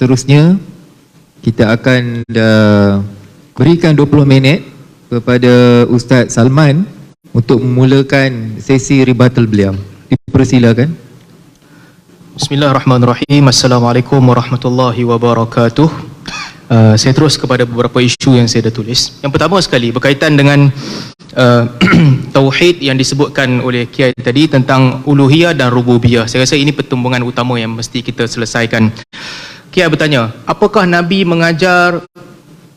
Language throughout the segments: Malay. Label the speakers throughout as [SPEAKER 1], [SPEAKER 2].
[SPEAKER 1] seterusnya kita akan berikan 20 minit kepada Ustaz Salman untuk memulakan sesi rebuttal beliau. Dipersilakan.
[SPEAKER 2] Bismillahirrahmanirrahim. Assalamualaikum warahmatullahi wabarakatuh. Saya terus kepada beberapa isu yang saya dah tulis. Yang pertama sekali berkaitan dengan tauhid yang disebutkan oleh Kiai tadi tentang uluhiyah dan rububiyah. Saya rasa ini pertumbungan utama yang mesti kita selesaikan. Kiai bertanya, apakah Nabi mengajar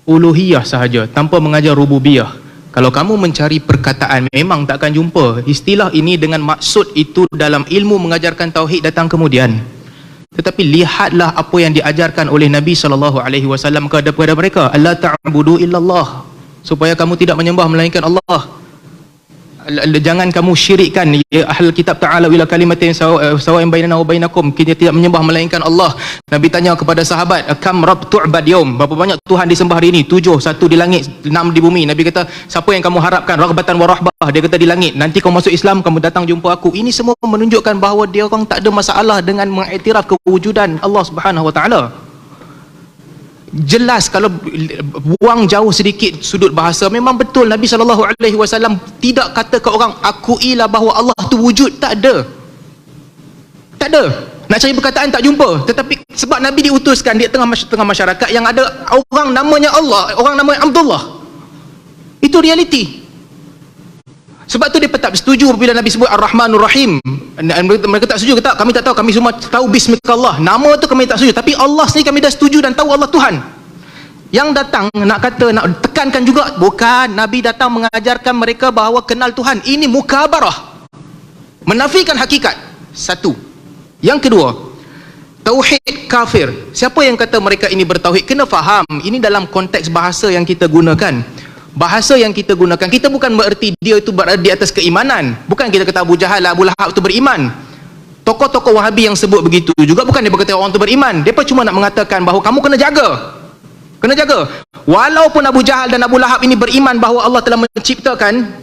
[SPEAKER 2] uluhiyah sahaja tanpa mengajar rububiyah? Kalau kamu mencari perkataan, memang tak akan jumpa istilah ini dengan maksud itu dalam ilmu mengajarkan tauhid datang kemudian. Tetapi lihatlah apa yang diajarkan oleh Nabi SAW kepada mereka. Allah ta'budu illallah. Supaya kamu tidak menyembah melainkan Allah. Jangan kamu syirikkan, ya ahlul kitab, ta'ala ila kalimatin sawa'in bainana wa bainakum. Kita tidak menyembah melainkan Allah. Nabi tanya kepada sahabat, kam rabb tu'bad yaum, berapa banyak Tuhan disembah hari ini? 7, 1 di langit, 6 di bumi. Nabi kata, siapa yang kamu harapkan? Raghbatan wa rahbah. Dia kata di langit. Nanti kau masuk Islam, kamu datang jumpa aku. Ini semua menunjukkan bahawa dia orang tak ada masalah dengan mengiktiraf kewujudan Allah Subhanahu wa taala. Jelas, kalau buang jauh sedikit sudut bahasa, memang betul Nabi SAW tidak kata ke orang, akuilah bahawa Allah tu wujud. Tak ada. Tak ada. Nak cari perkataan tak jumpa. Tetapi sebab Nabi diutuskan di tengah masyarakat yang ada orang namanya Allah, orang namanya Abdullah. Itu realiti. Sebab tu dia tak setuju bila Nabi sebut Ar-Rahmanur Rahim. Mereka tak setuju, kata kami tak tahu, kami semua tahu Bismillah. Nama tu kami tak setuju, tapi Allah sendiri kami dah setuju dan tahu Allah Tuhan. Yang datang nak kata, nak tekankan juga, bukan, Nabi datang mengajarkan mereka bahawa kenal Tuhan. Ini mukabarah, menafikan hakikat. Satu. Yang kedua, tauhid kafir. Siapa yang kata mereka ini bertauhid? Kena faham, ini dalam konteks bahasa yang kita gunakan. Bahasa yang kita gunakan, kita bukan bererti dia itu berada di atas keimanan. Bukan kita kata Abu Jahal, Abu Lahab itu beriman. Tokoh-tokoh Wahabi yang sebut begitu juga bukan dia berkata orang itu beriman. Dia cuma nak mengatakan bahawa kamu kena jaga. Kena jaga. Walaupun Abu Jahal dan Abu Lahab ini beriman bahawa Allah telah menciptakan,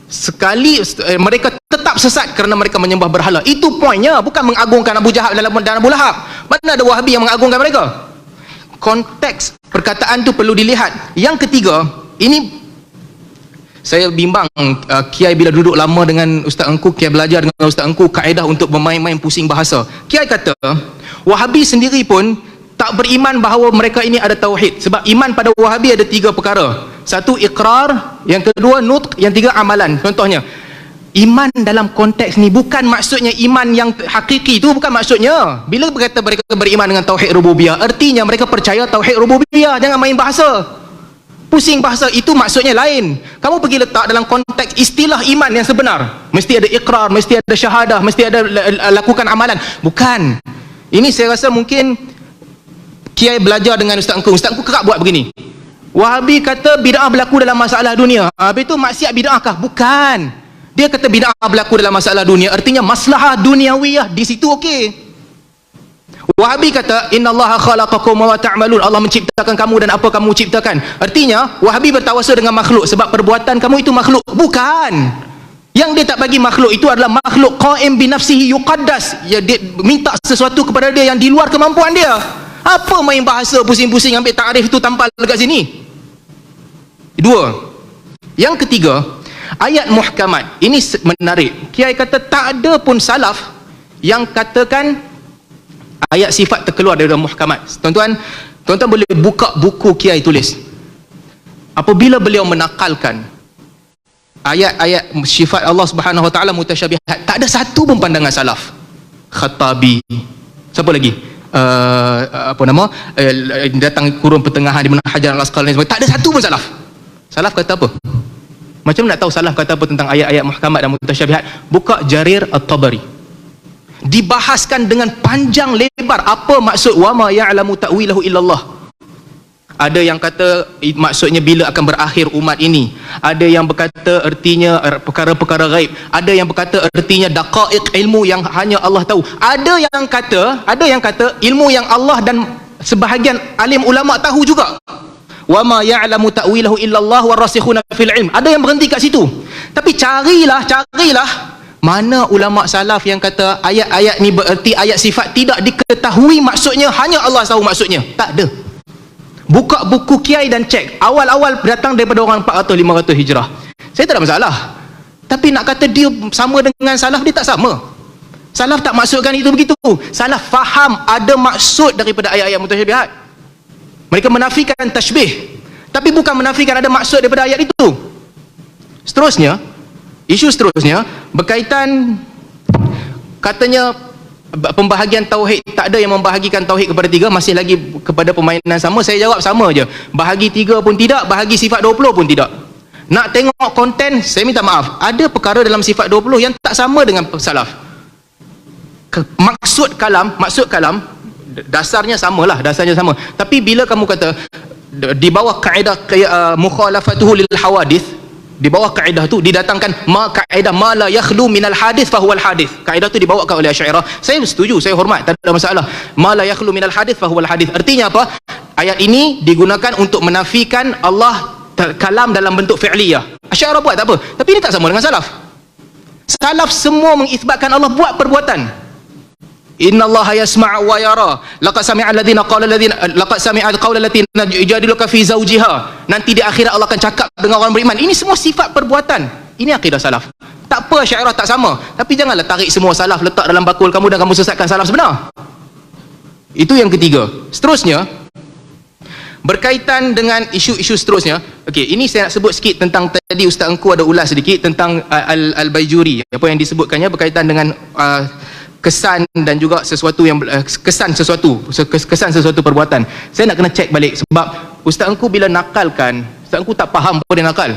[SPEAKER 2] sekali mereka tetap sesat kerana mereka menyembah berhala. Itu poinnya, bukan mengagungkan Abu Jahal dan Abu Lahab. Mana ada Wahabi yang mengagungkan mereka? Konteks perkataan tu perlu dilihat. Yang ketiga, ini saya bimbang Kiai bila duduk lama dengan Ustaz Engku, Kiai belajar dengan Ustaz Engku kaedah untuk bermain-main pusing bahasa. Kiai kata Wahabi sendiri pun tak beriman bahawa mereka ini ada tauhid. Sebab iman pada Wahabi ada 3 perkara. Satu, ikrar. Yang kedua, nutq. Yang 3, amalan. Contohnya, iman dalam konteks ni bukan maksudnya iman yang hakiki. Itu bukan maksudnya. Bila berkata mereka beriman dengan tauhid rububiyah, artinya mereka percaya tauhid rububiyah. Jangan main bahasa, pusing bahasa. Itu maksudnya lain. Kamu pergi letak dalam konteks istilah iman yang sebenar. Mesti ada ikrar, mesti ada syahadah, mesti ada lakukan amalan. Bukan. Ini saya rasa mungkin Kiai belajar dengan Ustaz Engku. Ustaz Engku kerap buat begini. Wahabi kata bid'ah berlaku dalam masalah dunia. Habis itu maksiat bid'ah kah? Bukan. Dia kata bid'ah berlaku dalam masalah dunia, artinya maslahah duniawiyah di situ okey. Wahabi kata innallaha khalaqakum wa ta'malun. Allah menciptakan kamu dan apa kamu ciptakan. Artinya Wahabi bertawasul dengan makhluk sebab perbuatan kamu itu makhluk. Bukan. Yang dia tak bagi makhluk itu adalah makhluk qaim bi nafsihi yuqaddas. Ya, dia minta sesuatu kepada dia yang di luar kemampuan dia. Apa main bahasa pusing-pusing ambil takrif itu tampal dekat sini? 2. Yang ketiga, ayat muhkamat. Ini menarik. Kiai kata tak ada pun salaf yang katakan ayat sifat terkeluar dari muhkamat. Tuan-tuan boleh buka buku Kiai tulis. Apabila beliau menakalkan ayat-ayat sifat Allah Subhanahu wa taala mutasyabihat, tak ada satu pun pandangan salaf. Khattabi, siapa lagi? Datang kurun pertengahan di mana Hajar al-Asqalani, tak ada satu pun salaf. Salaf kata apa? Macam nak tahu salaf kata apa tentang ayat-ayat muhkamat dan mutasyabihat? Buka Jarir At-Tabari. Dibahaskan dengan panjang lebar apa maksud wa ma ya'lamu ta'wilahu illallah. Ada yang kata maksudnya bila akan berakhir umat ini. Ada yang berkata artinya perkara-perkara gaib. Ada yang berkata artinya daqaiq, ilmu yang hanya Allah tahu. Ada yang kata ilmu yang Allah dan sebahagian alim ulama tahu juga. Wa ma ya'lamu ta'wilahu illallah warasikhuna fil ilm. Ada yang berhenti kat situ. Tapi carilah Mana ulama salaf yang kata ayat-ayat ni bererti ayat sifat, tidak diketahui maksudnya, hanya Allah tahu maksudnya? Tak ada. Buka buku kiai dan cek. Awal-awal datang daripada orang 400-500 hijrah. Saya tak ada masalah. Tapi nak kata dia sama dengan salaf, dia tak sama. Salaf tak maksudkan itu begitu. Salaf faham ada maksud daripada ayat-ayat mutasyabihat. Mereka menafikan tashbih, tapi bukan menafikan ada maksud daripada ayat itu. Seterusnya, isu seterusnya berkaitan, katanya pembahagian tauhid, tak ada yang membahagikan tauhid kepada 3, masih lagi kepada permainan sama. Saya jawab sama je, bahagi 3 pun tidak, bahagi sifat 20 pun tidak. Nak tengok konten, saya minta maaf, ada perkara dalam sifat 20 yang tak sama dengan salaf. Maksud kalam dasarnya samalah, dasarnya sama. Tapi bila kamu kata di bawah kaedah mukhalafatuhu lil hawadith, di bawah kaedah tu didatangkan kaedah ma la yakhlu minal hadith fahuwal hadith. Kaedah tu dibawakan oleh Asy'ariyah. Saya setuju, saya hormat, tak ada masalah. Ma la yakhlu minal hadith fahuwal hadith. Artinya apa? Ayat ini digunakan untuk menafikan Allah kalam dalam bentuk fi'liyah. Asy'ariyah buat tak apa, tapi ini tak sama dengan salaf. Salaf semua mengisbatkan Allah buat perbuatan. Innallaha yasma'u wa yara. Laqad sami'a alladhina qala laqad sami'a alqawla allati yujadiluka fi zawjiha. Nanti di akhirat Allah akan cakap dengan orang beriman. Ini semua sifat perbuatan. Ini akidah salaf. Tak apa Asy'ariyah tak sama, tapi janganlah tarik semua salaf letak dalam bakul kamu dan kamu sesatkan salaf sebenar. Itu yang ketiga. Seterusnya, berkaitan dengan isu-isu seterusnya. Okey, ini saya nak sebut sikit tentang, tadi Ustaz Engku ada ulas sedikit tentang Al-Baijuri, apa yang disebutkannya berkaitan dengan kesan dan juga sesuatu yang kesan sesuatu perbuatan. Saya nak kena cek balik, sebab Ustaz Engku bila nakalkan, Ustaz Engku tak faham apa dia nakal.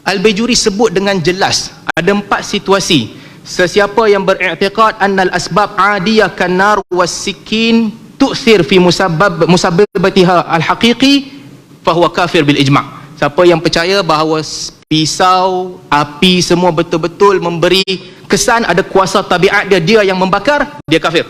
[SPEAKER 2] Al-Baijuri sebut dengan jelas ada 4 situasi. Sesiapa yang beriktikad annal asbab adiyah kanar was-sikin tu'thir fi musabbabatiha al-haqiqi fahuwa kafir bil ijma'. Siapa yang percaya bahawa pisau, api semua betul-betul memberi kesan, ada kuasa tabiat dia yang membakar, dia kafir.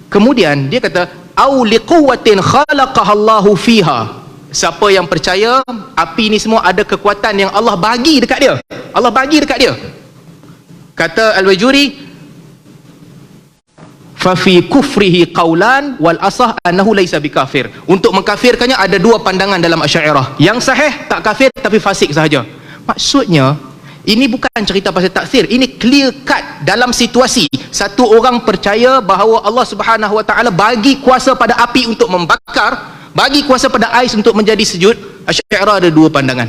[SPEAKER 2] Kemudian dia kata au liquwatin khalaqaha Allahu fiha. Siapa yang percaya api ni semua ada kekuatan yang Allah bagi dekat dia. Allah bagi dekat dia. Kata Al-Baijuri, fa fi kufrihi qaulan wal asah annahu laisa bikafir. Untuk mengkafirkannya ada 2 pandangan dalam Asy'ariyah. Yang sahih tak kafir tapi fasik sahaja. Maksudnya ini bukan cerita pasal taksir, ini clear cut dalam situasi satu orang percaya bahawa Allah Subhanahu Wa Taala bagi kuasa pada api untuk membakar, bagi kuasa pada ais untuk menjadi sejuk. Asy'ariyah ada 2 pandangan.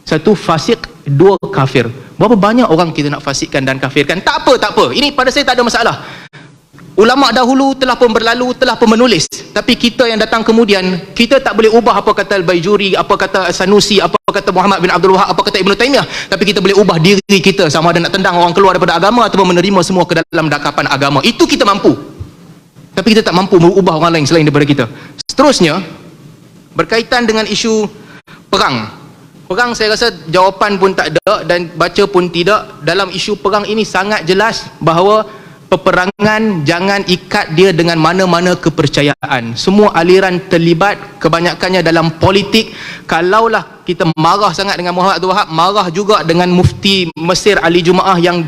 [SPEAKER 2] Satu fasik, 2 kafir. Berapa banyak orang kita nak fasikkan dan kafirkan? Tak apa. Ini pada saya tak ada masalah. Ulama dahulu telah pun berlalu, telah pun menulis. Tapi kita yang datang kemudian, kita tak boleh ubah apa kata Al-Baijuri, apa kata Sanusi, apa kata Muhammad bin Abdul Wahab, apa kata Ibn Taymiyah. Tapi kita boleh ubah diri kita, sama ada nak tendang orang keluar daripada agama ataupun menerima semua ke dalam dakapan agama. Itu kita mampu. Tapi kita tak mampu mengubah orang lain selain daripada kita. Seterusnya, berkaitan dengan isu perang. Perang saya rasa jawapan pun tak ada dan baca pun tidak. Dalam isu perang ini sangat jelas bahawa peperangan jangan ikat dia dengan mana-mana kepercayaan. Semua aliran terlibat, kebanyakannya dalam politik. Kalaulah kita marah sangat dengan Muhammad Abdul Wahab, marah juga dengan Mufti Mesir Ali Jumaah yang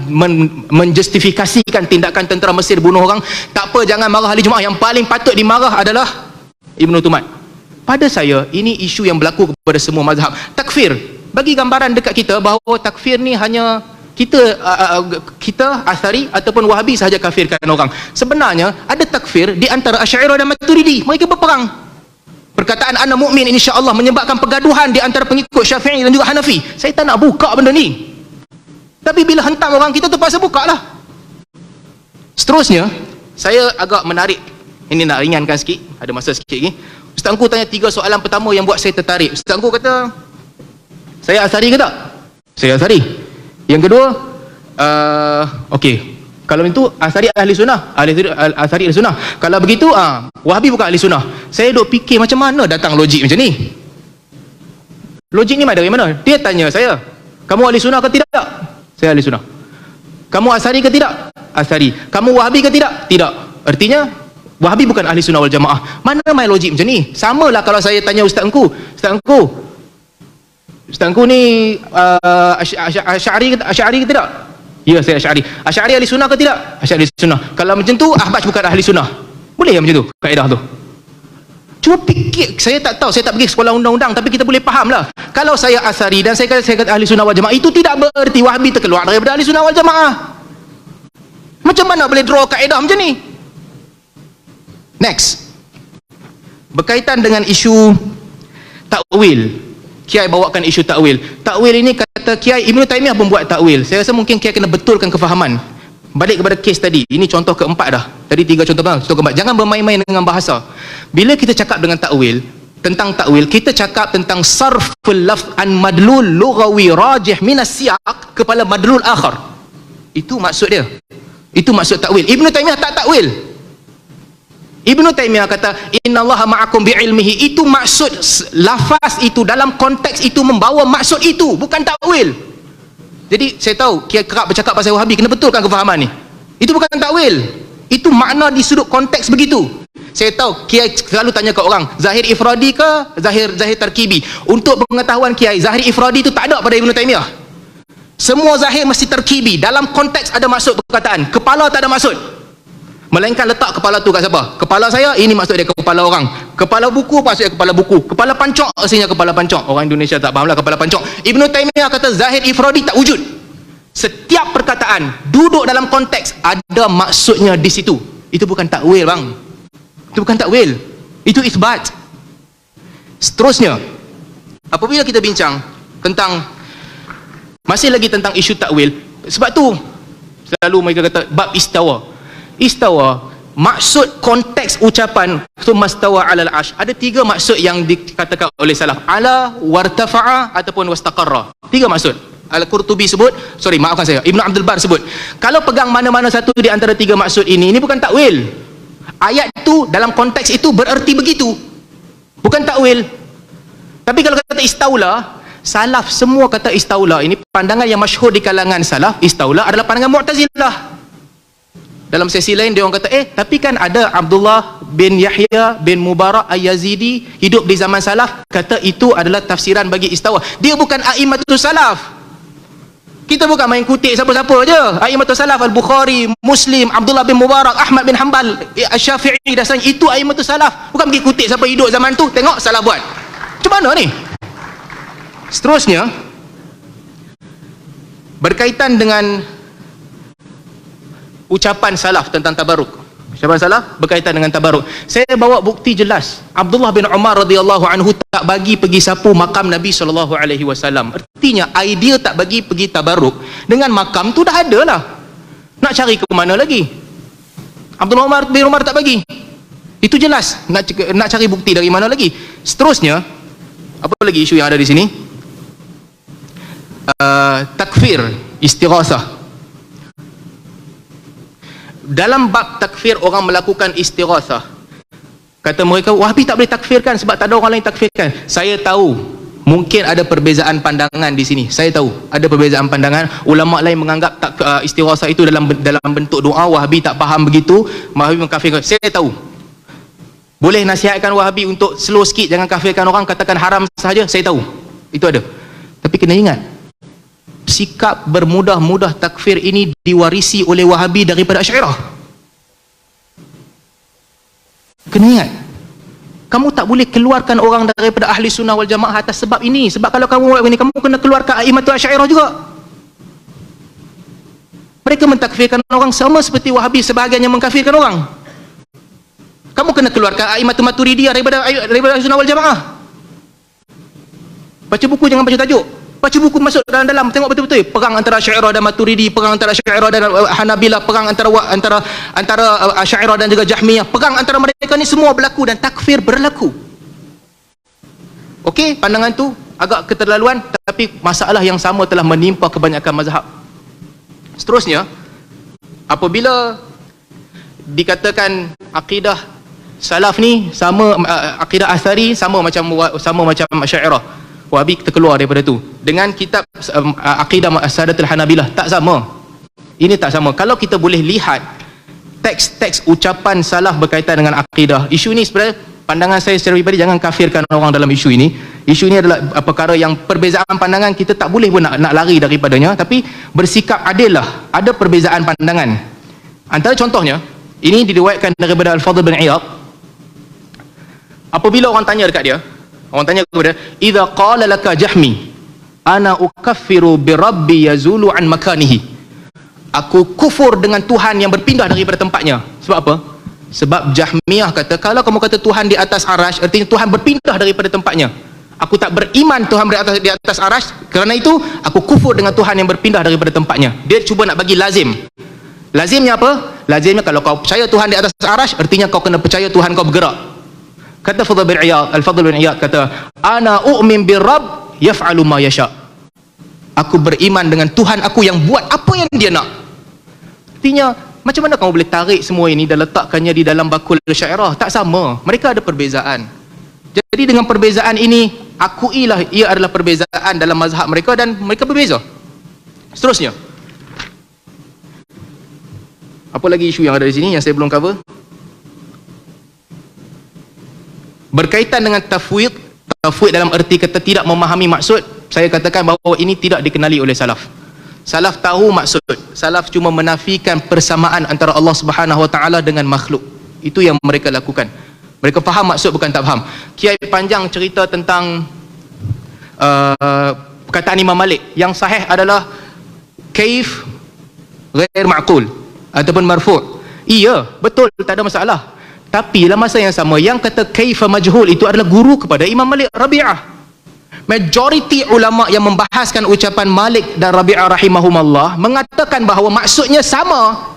[SPEAKER 2] menjustifikasikan tindakan tentera Mesir bunuh orang, tak apa, jangan marah Ali Jumaah. Yang paling patut dimarah adalah Ibnu Tumat. Pada saya, ini isu yang berlaku kepada semua mazhab. Takfir, bagi gambaran dekat kita bahawa takfir ni hanya kita Athari ataupun Wahabi sahaja kafirkan orang. Sebenarnya ada takfir di antara Asy'ariyah dan Maturidi. Mereka berperang. Perkataan ana mukmin insya-Allah menyebabkan pergaduhan di antara pengikut Syafi'i dan juga Hanafi. Saya tak nak buka benda ni. Tapi bila hentam orang, kita terpaksa buka lah. Seterusnya, saya agak menarik. Ini nak ringankan sikit, ada masa sikit lagi. Ustaz Engku tanya 3 soalan pertama yang buat saya tertarik. Ustaz Engku kata, saya Athari ke tak? Saya Athari. Yang kedua, okey, kalau itu Athari ahli sunnah, Athari ahli sunnah. Kalau begitu, Wahabi bukan ahli sunnah. Saya duk fikir macam mana datang logik macam ni. Logik ni dari mana? Dia tanya saya, kamu ahli sunnah ke tidak? Saya ahli sunnah. Kamu Athari ke tidak? Athari. Kamu Wahabi ke tidak? Tidak. Artinya Wahabi bukan ahli sunnah wal jamaah. Mana main logik macam ni? Samalah kalau saya tanya Ustaz Engku, Ustaz Engku ni Asy'ari ke tidak? Ya, saya Asy'ari. Asy'ari ahli sunnah ke tidak? Asy'ari ahli sunnah. Kalau macam tu, Ahbaj bukan ahli sunnah. Boleh ya macam tu kaedah tu? Cuma fikir, saya tak tahu, saya tak pergi sekolah undang-undang, tapi kita boleh faham lah. Kalau saya Asari dan saya kata ahli sunnah wal jamaah, itu tidak bererti Wahabi terkeluar daripada ahli sunnah wal jamaah. Macam mana boleh draw kaedah macam ni? Next, berkaitan dengan isu takwil. Kiai bawakan isu takwil. Takwil ini kata Kiai Ibn Taymiyah membuat takwil. Saya rasa mungkin Kiai kena betulkan kefahaman. Balik kepada kes tadi. Ini contoh keempat dah. Tadi 3 contoh keempat. Jangan bermain-main dengan bahasa. Bila kita cakap dengan takwil, tentang takwil, kita cakap tentang sarful lafz an madlul lughawi rajih min as-siyaq kepada madlul akhar. Itu maksud dia. Itu maksud takwil. Ibn Taymiyah tak takwil. Ibn Taymiyah kata innallaha ma'akum bi'ilmihi. Itu maksud lafaz itu, dalam konteks itu membawa maksud itu, bukan takwil. Jadi saya tahu Kiai kerap bercakap pasal Wahabi, kena betulkan kefahaman ni. Itu bukan takwil. Itu makna di sudut konteks begitu. Saya tahu Kiai selalu tanya ke orang, zahir ifradi ke zahir tarkibi? Untuk pengetahuan Kiai, zahir ifradi itu tak ada pada Ibn Taymiyah. Semua zahir mesti tarkibi. Dalam konteks ada maksud perkataan. Kepala tak ada maksud. Melainkan letak kepala tu kat siapa? Kepala saya, ini maksud dia kepala orang. Kepala buku, maksudnya kepala buku. Kepala pancok, artinya kepala pancok. Orang Indonesia tak fahamlah kepala pancok. Ibn Taymiyah kata zahir ifradi tak wujud. Setiap perkataan duduk dalam konteks, ada maksudnya di situ. Itu bukan takwil, bang. Itu bukan takwil. Itu isbat. Seterusnya, apabila kita bincang tentang, masih lagi tentang isu takwil, sebab tu selalu mereka kata bab istawa. Istawa, maksud konteks ucapan sumastawa alal arsh, ada 3 maksud yang dikatakan oleh salaf. Ala, wartafa'a, ataupun wastaqarra. 3 maksud. Al-Qurtubi sebut, maafkan saya, Ibn Abdul Bar sebut. Kalau pegang mana-mana satu di antara 3 maksud ini bukan takwil. Ayat itu dalam konteks itu bererti begitu, bukan takwil. Tapi kalau kata istaula, salaf semua kata istaula. Ini pandangan yang masyhur di kalangan salaf. Istaula adalah pandangan Mu'tazilah. Dalam sesi lain dia orang kata, tapi kan ada Abdullah bin Yahya bin Mubarak Al-Yazidi hidup di zaman salaf, kata itu adalah tafsiran bagi istawa. Dia bukan a'immatus salaf. Kita bukan main kutip siapa-siapa je. A'immatus salaf Al-Bukhari, Muslim, Abdullah bin Mubarak, Ahmad bin Hanbal, Asy-Syafi'i dan sebagainya, itu a'immatus salaf. Bukan pergi kutip siapa hidup zaman tu, tengok salaf buat. Macam mana ni? Seterusnya, berkaitan dengan ucapan salaf tentang tabaruk. Ucapan salaf berkaitan dengan tabaruk. Saya bawa bukti jelas. Abdullah bin Umar radhiyallahu anhu tak bagi pergi sapu makam Nabi SAW. Artinya idea tak bagi pergi tabaruk dengan makam tu dah ada lah. Nak cari ke mana lagi? Abdullah bin Umar tak bagi. Itu jelas. Nak cari bukti dari mana lagi? Seterusnya, apa lagi isu yang ada di sini? Takfir, istighasah. Dalam bab takfir orang melakukan istighasah, kata mereka Wahabi tak boleh takfirkan sebab tak ada orang lain takfirkan. Saya tahu mungkin ada perbezaan pandangan di sini. Saya tahu ada perbezaan pandangan. Ulama lain menganggap istighasah itu dalam bentuk doa. Wahabi tak faham begitu. Wahabi mengkafirkan. Saya tahu. Boleh nasihatkan Wahabi untuk slow sikit, jangan kafirkan orang, katakan haram sahaja. Saya tahu itu ada. Tapi kena ingat, sikap bermudah-mudah takfir ini diwarisi oleh Wahabi daripada Asy'ariyah. Kena ingat, kamu tak boleh keluarkan orang daripada ahli sunnah wal jamaah atas sebab ini. Sebab kalau kamu buat ini, kamu kena keluarkan a'immatul Asy'ariyah juga. Mereka mentakfirkan orang sama seperti Wahabi sebahagian yang mengkafirkan orang. Kamu kena keluarkan a'immatul Maturidiyah daripada ahli sunnah wal jamaah. Baca buku, jangan baca tajuk. Baca buku, masuk dalam-dalam, tengok betul-betul perang antara Asy'ariyah dan Maturidi, perang antara Asy'ariyah dan Hanabilah, perang antara Asy'ariyah dan juga Jahmiyah. Perang antara mereka ni semua berlaku dan takfir berlaku. Okey, pandangan tu agak keterlaluan, tapi masalah yang sama telah menimpa kebanyakan mazhab. Seterusnya, apabila dikatakan akidah salaf ni sama, akidah Athari sama macam Asy'ariyah, Wahabi terkeluar daripada tu. Dengan kitab Aqidah Sadatul Hanabilah, tak sama. Ini tak sama. Kalau kita boleh lihat teks-teks ucapan salaf berkaitan dengan akidah, isu ni sebenarnya pandangan saya secara pribadi, jangan kafirkan orang dalam isu ini. Isu ini adalah perkara yang perbezaan pandangan kita tak boleh pun nak lari daripadanya, tapi bersikap adil lah. Ada perbezaan pandangan. Antara contohnya, ini diriwayatkan daripada Al-Fadl bin Iyad. Apabila orang tanya dekat dia, orang tanya kepada, "Idza qala laka Jahmi, ana ukaffiru bi rabbi yazulu an makanihi." Aku kufur dengan Tuhan yang berpindah daripada tempatnya. Sebab apa? Sebab Jahmiyah kata, kalau kamu kata Tuhan di atas arash, artinya Tuhan berpindah daripada tempatnya. Aku tak beriman Tuhan di atas arash, kerana itu aku kufur dengan Tuhan yang berpindah daripada tempatnya. Dia cuba nak bagi lazim. Lazimnya apa? Lazimnya kalau kau percaya Tuhan di atas arash, artinya kau kena percaya Tuhan kau bergerak. Kata Al-Fadl bin Iyad kata, "Ana u'min bir-rabb yaf'alu ma yasha." Aku beriman dengan Tuhan aku yang buat apa yang dia nak. Artinya, macam mana kamu boleh tarik semua ini dan letakkannya di dalam bakul syairah? Tak sama. Mereka ada perbezaan. Jadi dengan perbezaan ini, akuilah ia adalah perbezaan dalam mazhab mereka dan mereka berbeza. Seterusnya, apa lagi isu yang ada di sini yang saya belum cover? Berkaitan dengan tafwid dalam erti kata tidak memahami maksud, saya katakan bahawa ini tidak dikenali oleh salaf. Salaf tahu maksud. Salaf cuma menafikan persamaan antara Allah Subhanahu Wa Taala dengan makhluk. Itu yang mereka lakukan. Mereka faham maksud, bukan tak faham. Kiai panjang cerita tentang perkataan Imam Malik. Yang sahih adalah kaif ghair ma'qul ataupun marfu'. Iya, betul, tak ada masalah. Tapi dalam masa yang sama, yang kata kaifa majhul itu adalah guru kepada Imam Malik Rabi'ah. Majoriti ulama yang membahaskan ucapan Malik dan Rabi'ah rahimahumullah mengatakan bahawa maksudnya sama.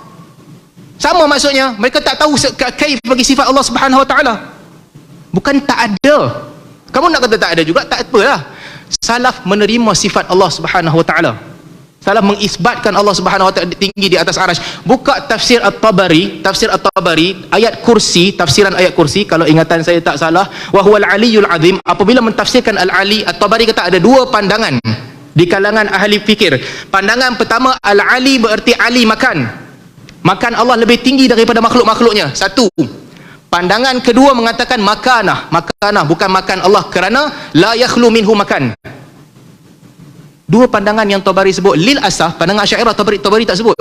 [SPEAKER 2] Sama maksudnya. Mereka tak tahu kaif bagi sifat Allah Subhanahu Wa Taala. Bukan tak ada. Kamu nak kata tak ada juga, tak apalah. Salaf menerima sifat Allah Subhanahu Wa Taala. Salaf mengisbatkan Allah Subhanahu Wa Taala tinggi di atas arasy. Buka tafsir At-Tabari, ayat kursi, tafsiran ayat kursi, kalau ingatan saya tak salah, wa huwal aliyyul azim. Apabila mentafsirkan Al-Ali, At-Tabari kata ada dua pandangan di kalangan ahli fikir. Pandangan pertama, Al-Ali bererti Ali makan. Makan Allah lebih tinggi daripada makhluk-makhluknya. Satu. Pandangan kedua mengatakan makanah bukan makan Allah, kerana la yakhlu minhu makan. Dua pandangan yang Tabari sebut. Lil asaf, pandangan Asy'ariyah Tabari tak sebut.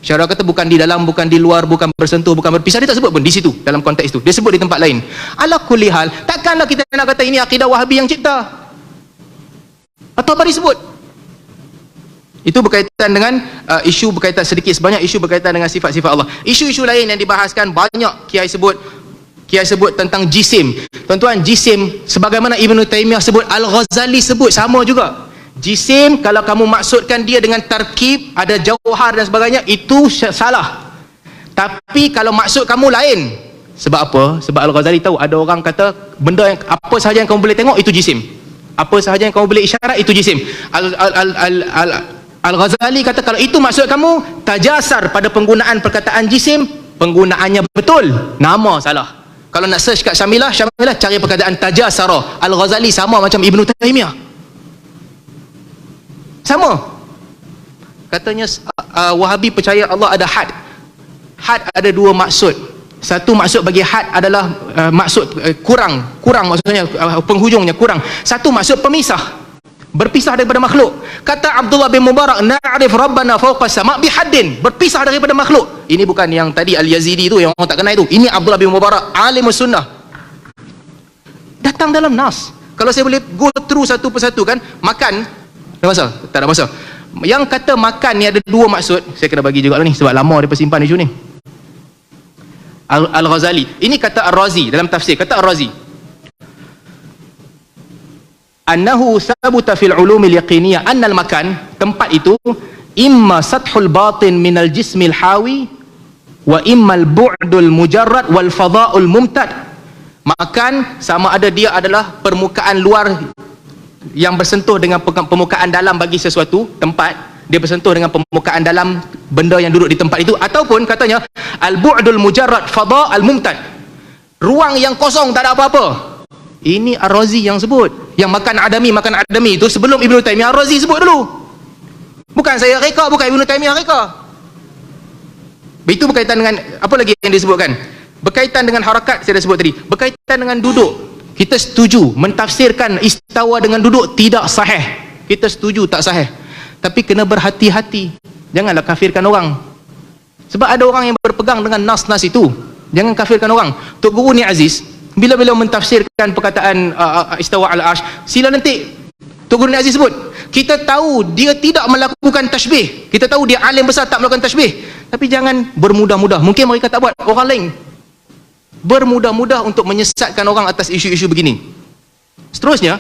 [SPEAKER 2] Asy'ariyah kata bukan di dalam, bukan di luar, bukan bersentuh, bukan berpisah. Dia tak sebut pun di situ, dalam konteks itu. Dia sebut di tempat lain. Ala kulli hal, takkanlah kita nak kata ini akidah Wahabi yang cipta. Tabari sebut. Itu berkaitan dengan isu berkaitan sedikit sebanyak isu berkaitan dengan sifat-sifat Allah. Isu-isu lain yang dibahaskan banyak kiai sebut tentang jisim. Tuan-tuan, jisim sebagaimana Ibn Taymiyah sebut, Al-Ghazali sebut, sama juga. Jisim, kalau kamu maksudkan dia dengan tarkib, ada jauhar dan sebagainya, itu salah. Tapi kalau maksud kamu lain. Sebab apa? Sebab Al-Ghazali tahu ada orang kata benda yang apa sahaja yang kamu boleh tengok itu jisim. Apa sahaja yang kamu boleh isyarat itu jisim. Al-Ghazali kata kalau itu maksud kamu, tajasar pada penggunaan perkataan jisim, penggunaannya betul, nama salah. Kalau nak search kat Syamilah cari perkataan tajasara. Al-Ghazali sama macam Ibn Taymiyah. Sama. Katanya Wahabi percaya Allah ada had. Had ada dua maksud. Satu maksud bagi had adalah maksud kurang maksudnya penghujungnya kurang. Satu maksud pemisah, berpisah daripada makhluk. Kata Abdullah bin Mubarak, na'rif rabbana fawqa sama' bihaddin, berpisah daripada makhluk. Ini bukan yang tadi Al-Yazidi itu yang orang tak kenal itu. Ini Abdullah bin Mubarak, alimus sunnah. Datang dalam nas. Kalau saya boleh go through satu persatu kan, makan ada masa? Tak ada masa. Yang kata makan ni ada dua maksud. Saya kena bagi juga lah ni, sebab lama dia persimpan isu ni. Al-Ghazali. Ini kata Ar-Razi dalam tafsir. Kata Ar-Razi, annahu sabuta fil ulumil yaqiniyah annal makan, tempat itu, imma sathul batin minal jismil hawi wa imma al-bu'dul mujarrad wal fadha'ul mumtad. Makan sama ada dia adalah permukaan luar yang bersentuh dengan permukaan dalam bagi sesuatu tempat, dia bersentuh dengan permukaan dalam benda yang duduk di tempat itu, ataupun katanya al-bu'dul mujarrad fadha' al-mumtad, ruang yang kosong tak ada apa-apa. Ini Ar-Razi yang sebut. Yang makan adami itu sebelum Ibn Taymiyah, Ar-Razi sebut dulu. Bukan saya reka, bukan Ibn Taymiyah reka. Itu berkaitan dengan apa lagi yang disebutkan. Berkaitan dengan harakat, saya dah sebut tadi. Berkaitan dengan duduk, kita setuju mentafsirkan istawa dengan duduk tidak sahih. Kita setuju tak sahih. Tapi kena berhati-hati. Janganlah kafirkan orang. Sebab ada orang yang berpegang dengan nas-nas itu. Jangan kafirkan orang. Tok Guru ni Aziz, bila beliau mentafsirkan perkataan istawa al-arsh, sila nanti Tok Guru ni Aziz sebut, kita tahu dia tidak melakukan tashbih. Kita tahu dia alim besar tak melakukan tashbih. Tapi jangan bermudah-mudah. Mungkin mereka tak buat, orang lain bermudah-mudah untuk menyesatkan orang atas isu-isu begini. Seterusnya,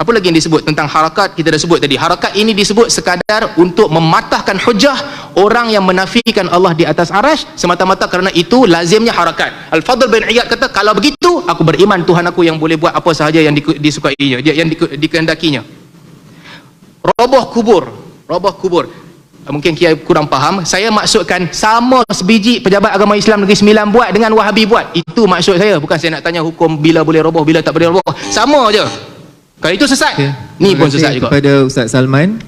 [SPEAKER 2] apa lagi yang disebut tentang harakat? Kita dah sebut tadi, harakat ini disebut sekadar untuk mematahkan hujah orang yang menafikan Allah di atas arash semata-mata kerana itu lazimnya harakat. Al-Fadl bin Iyad kata, kalau begitu aku beriman Tuhan aku yang boleh buat apa sahaja yang disukainya, yang dikehendakinya. Roboh kubur, mungkin Kiai kurang faham. Saya maksudkan sama sebiji pejabat agama Islam Negeri Sembilan buat dengan Wahabi buat. Itu maksud saya. Bukan saya nak tanya hukum bila boleh roboh, bila tak boleh roboh. Sama je. Kalau itu sesat, ni pun sesat juga.
[SPEAKER 1] Kepada Ustaz Salman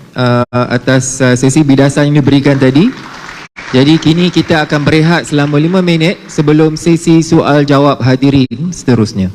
[SPEAKER 1] atas sesi bidasan yang diberikan tadi. Jadi kini kita akan berehat selama 5 minit sebelum sesi soal jawab hadirin seterusnya.